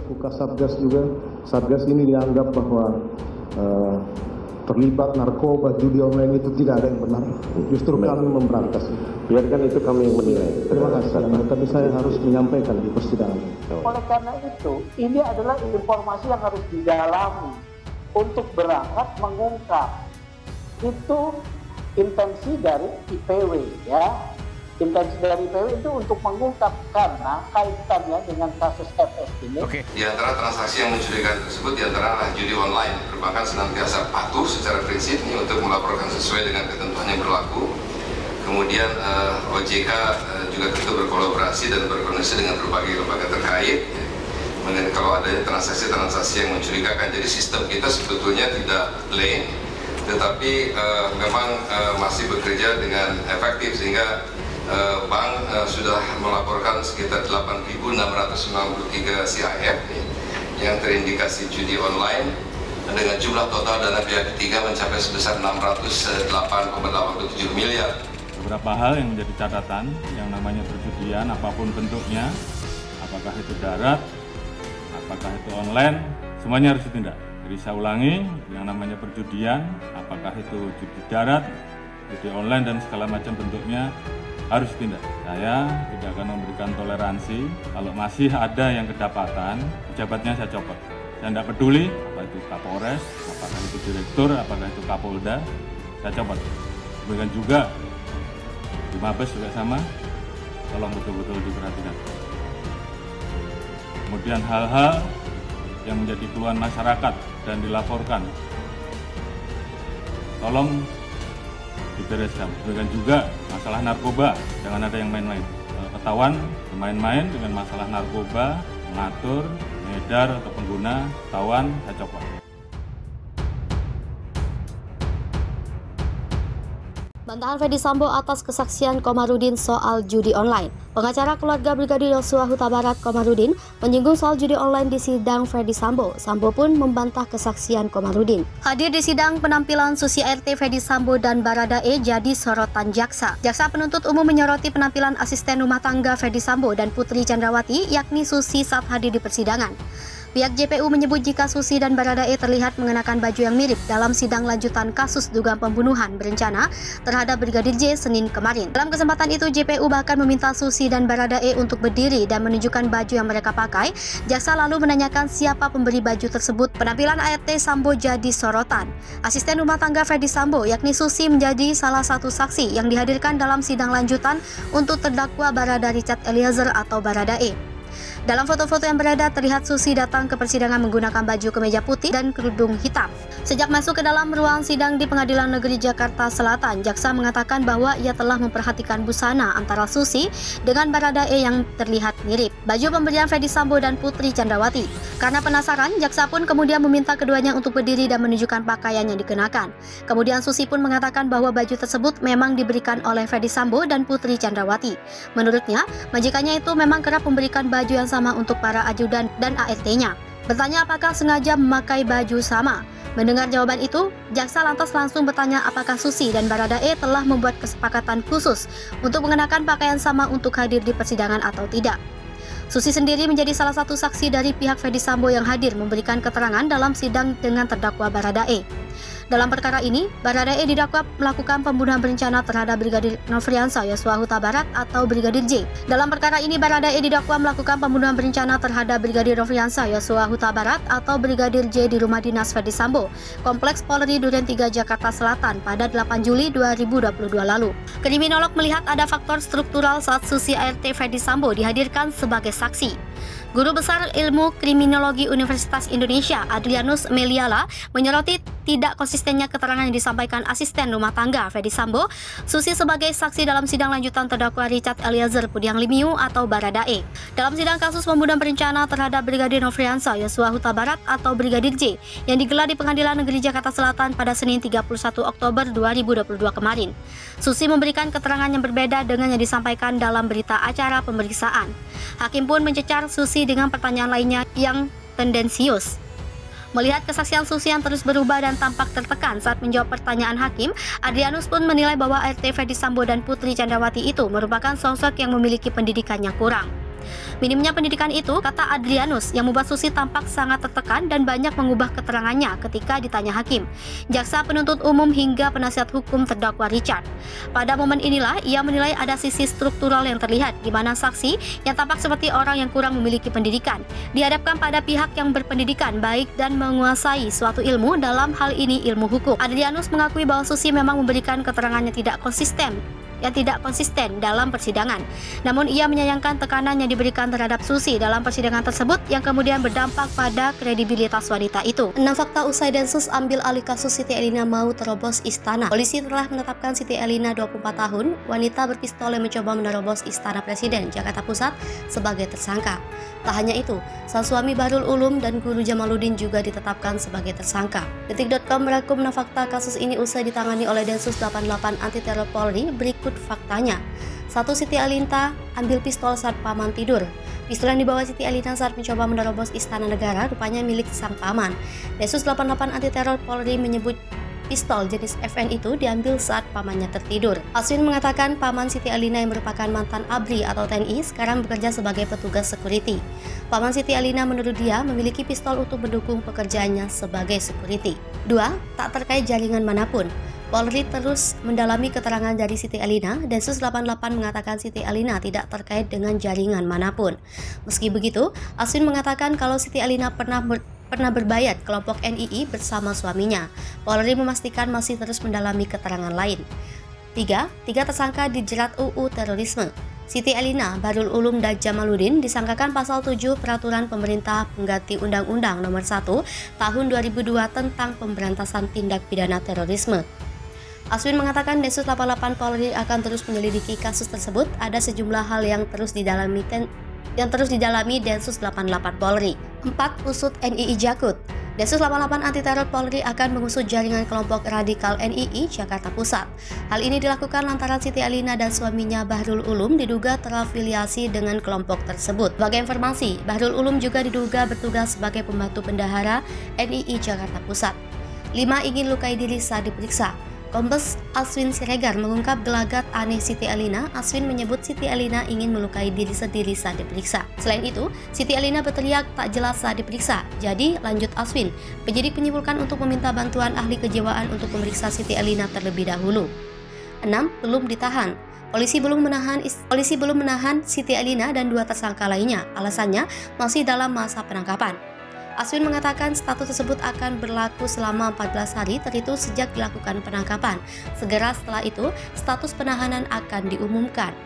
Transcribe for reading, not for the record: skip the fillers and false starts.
selaku Kasatgas juga, Satgas ini dianggap bahwa terlibat narkoba, judi online itu tidak ada yang benar. Justru kami memberantas. Biarkan itu kami yang menilai. Terima kasih, tapi saya harus menyampaikan di persidangan. Oleh karena itu, ini adalah informasi yang harus didalami untuk berangkat mengungkap. Itu intensi dari IPW, ya. Intensi dari IPW itu untuk mengungkap karena kaitannya dengan kasus FS ini. Di antara transaksi yang mencurigakan tersebut, di antara adalah judi online. Perbankan senantiasa patuh secara prinsip ini untuk melaporkan sesuai dengan ketentuan yang berlaku. Kemudian OJK juga tentu berkolaborasi dan berkoordinasi dengan berbagai lembaga terkait mengenai kalau ada transaksi-transaksi yang mencurigakan. Jadi sistem kita sebetulnya tidak lane, tetapi memang masih bekerja dengan efektif sehingga bank sudah melaporkan sekitar 8.693 CIF yang terindikasi judi online dengan jumlah total dana pihak ketiga mencapai sebesar 608,87 miliar. Beberapa hal yang menjadi catatan yang namanya perjudian apapun bentuknya, apakah itu darat, apakah itu online, semuanya harus ditindak. Jadi saya ulangi, yang namanya perjudian, apakah itu judi darat, judi online dan segala macam bentuknya harus ditindak. Saya tidak akan memberikan toleransi kalau masih ada yang kedapatan, pejabatnya saya copot. Saya tidak peduli apa itu Kapolres, apakah itu direktur, apakah itu Kapolda, saya copot. Demikian juga di Mabes juga sama, tolong betul-betul diperhatikan. Kemudian hal-hal yang menjadi keluhan masyarakat dan dilaporkan, tolong dibereskan. Demikian juga masalah narkoba, jangan ada yang main-main. Kalau ketahuan bermain-main dengan masalah narkoba, mengatur, mengedar atau pengguna, ketahuan, saya copot. Bantahan Ferdy Sambo atas kesaksian Komarudin soal judi online. Pengacara keluarga Brigadir Yosua Huta Barat Komarudin menyinggung soal judi online di sidang Ferdy Sambo. Sambo pun membantah kesaksian Komarudin. Hadir di sidang, penampilan Susi ART Ferdy Sambo dan Baradae jadi sorotan jaksa. Jaksa penuntut umum menyoroti penampilan asisten rumah tangga Ferdy Sambo dan Putri Chandrawati, yakni Susi saat hadir di persidangan. Pihak JPU menyebut jika Susi dan Baradae terlihat mengenakan baju yang mirip dalam sidang lanjutan kasus dugaan pembunuhan berencana terhadap Brigadir J Senin kemarin. Dalam kesempatan itu, JPU bahkan meminta Susi dan Baradae untuk berdiri dan menunjukkan baju yang mereka pakai. Jaksa lalu menanyakan siapa pemberi baju tersebut. Penampilan ART Sambo jadi sorotan. Asisten rumah tangga Ferdy Sambo, yakni Susi, menjadi salah satu saksi yang dihadirkan dalam sidang lanjutan untuk terdakwa Barada Richard Eliezer atau Baradae. Dalam foto-foto yang beredar, terlihat Susi datang ke persidangan menggunakan baju kemeja putih dan kerudung hitam. Sejak masuk ke dalam ruang sidang di Pengadilan Negeri Jakarta Selatan, jaksa mengatakan bahwa ia telah memperhatikan busana antara Susi dengan Baradae yang terlihat mirip. Baju pemberian Ferdy Sambo dan Putri Chandrawati. Karena penasaran, jaksa pun kemudian meminta keduanya untuk berdiri dan menunjukkan pakaian yang dikenakan. Kemudian Susi pun mengatakan bahwa baju tersebut memang diberikan oleh Ferdy Sambo dan Putri Chandrawati. Menurutnya, majikannya itu memang kerap memberikan baju yang sama untuk para ajudan dan ART-nya. Bertanya apakah sengaja memakai baju sama. Mendengar jawaban itu, jaksa lantas langsung bertanya apakah Susi dan Baradae telah membuat kesepakatan khusus untuk mengenakan pakaian sama untuk hadir di persidangan atau tidak. Susi sendiri menjadi salah satu saksi dari pihak Ferdy Sambo yang hadir memberikan keterangan dalam sidang dengan terdakwa Baradae. Dalam perkara ini, Baradae didakwa melakukan pembunuhan berencana terhadap Brigadir Nofriansah Yosua Huta Barat atau Brigadir J. Dalam perkara ini, Baradae didakwa melakukan pembunuhan berencana terhadap Brigadir Nofriansah Yosua Huta Barat atau Brigadir J di rumah dinas Ferdy Sambo, Kompleks Polri Duren 3 Jakarta Selatan pada 8 Juli 2022 lalu. Kriminolog melihat ada faktor struktural saat Susi ART Ferdy Sambo dihadirkan sebagai saksi. Guru Besar Ilmu Kriminologi Universitas Indonesia, Adrianus Meliala, menyoroti tidak konsistennya keterangan yang disampaikan asisten rumah tangga Ferdy Sambo, Susi sebagai saksi dalam sidang lanjutan terdakwa Richard Eliezer Pudiang Lumiu atau Baradae. Dalam sidang kasus pembunuhan berencana terhadap Brigadir Nofriansah Yosua Huta Barat atau Brigadir J yang digelar di Pengadilan Negeri Jakarta Selatan pada Senin 31 Oktober 2022 kemarin. Susi memberikan keterangan yang berbeda dengan yang disampaikan dalam berita acara pemeriksaan. Hakim pun mencecar Susi dengan pertanyaan lainnya yang tendensius. Melihat kesaksian Susi yang terus berubah dan tampak tertekan saat menjawab pertanyaan hakim, Adrianus pun menilai bahwa ART Ferdy Sambo dan Putri Chandrawati itu merupakan sosok yang memiliki pendidikan yang kurang. Minimnya pendidikan itu, kata Adrianus, yang membuat Susi tampak sangat tertekan dan banyak mengubah keterangannya ketika ditanya hakim, jaksa penuntut umum hingga penasihat hukum terdakwa Richard. Pada momen inilah ia menilai ada sisi struktural yang terlihat di mana saksi yang tampak seperti orang yang kurang memiliki pendidikan dihadapkan pada pihak yang berpendidikan baik dan menguasai suatu ilmu, dalam hal ini ilmu hukum. Adrianus mengakui bahwa Susi memang memberikan keterangannya tidak konsisten dalam persidangan. Namun ia menyayangkan tekanan yang diberikan terhadap Susi dalam persidangan tersebut yang kemudian berdampak pada kredibilitas wanita itu. 6 fakta usai Densus ambil alih kasus Siti Elina mau terobos istana. Polisi telah menetapkan Siti Elina 24 tahun, wanita berpistol yang mencoba menerobos Istana Presiden Jakarta Pusat sebagai tersangka. Tak hanya itu, sang suami Bahrul Ulum dan guru Jamaluddin juga ditetapkan sebagai tersangka. Detik.com merangkum 6 fakta kasus ini usai ditangani oleh Densus 88 Anti Teror Polri. Berikut faktanya. 1. Siti Elina ambil pistol saat paman tidur. Pistol yang dibawa Siti Elina saat mencoba menerobos Istana Negara rupanya milik sang paman. Densus 88 Anti Teror Polri menyebut pistol jenis FN itu diambil saat pamannya tertidur. Aswin mengatakan paman Siti Elina yang merupakan mantan ABRI atau TNI sekarang bekerja sebagai petugas security. Paman Siti Elina menurut dia memiliki pistol untuk mendukung pekerjaannya sebagai security. 2. Tak terkait jaringan manapun. Polri terus mendalami keterangan dari Siti Elina. Densus 88 mengatakan Siti Elina tidak terkait dengan jaringan manapun. Meski begitu, Aswin mengatakan kalau Siti Elina pernah berbayat kelompok NII bersama suaminya. Polri memastikan masih terus mendalami keterangan lain. 3. Tersangka dijerat UU terorisme. Siti Elina, Bahrul Ulum, dan Jamaluddin disangkakan pasal 7 Peraturan Pemerintah Pengganti Undang-Undang Nomor 1 Tahun 2002 tentang Pemberantasan Tindak Pidana Terorisme. Aswin mengatakan Densus 88 Polri akan terus menyelidiki kasus tersebut. Ada sejumlah hal yang terus didalami Densus 88 Polri. 4. Usut NII Jakut. Densus 88 Anti Teror Polri akan mengusut jaringan kelompok radikal NII Jakarta Pusat. Hal ini dilakukan lantaran Siti Elina dan suaminya Bahrul Ulum diduga terafiliasi dengan kelompok tersebut. Sebagai informasi, Bahrul Ulum juga diduga bertugas sebagai pembantu bendahara NII Jakarta Pusat. 5. Ingin lukai diri saat diperiksa. Kombes Aswin Siregar mengungkap gelagat aneh Siti Elina. Aswin menyebut Siti Elina ingin melukai diri sendiri saat diperiksa. Selain itu, Siti Elina berteriak tak jelas saat diperiksa. Jadi, lanjut Aswin, penyidik menyimpulkan untuk meminta bantuan ahli kejiwaan untuk memeriksa Siti Elina terlebih dahulu. 6. Belum ditahan. Polisi belum menahan Siti Elina dan 2 tersangka lainnya. Alasannya masih dalam masa penangkapan. Aswin mengatakan status tersebut akan berlaku selama 14 hari terhitung sejak dilakukan penangkapan. Segera setelah itu, status penahanan akan diumumkan.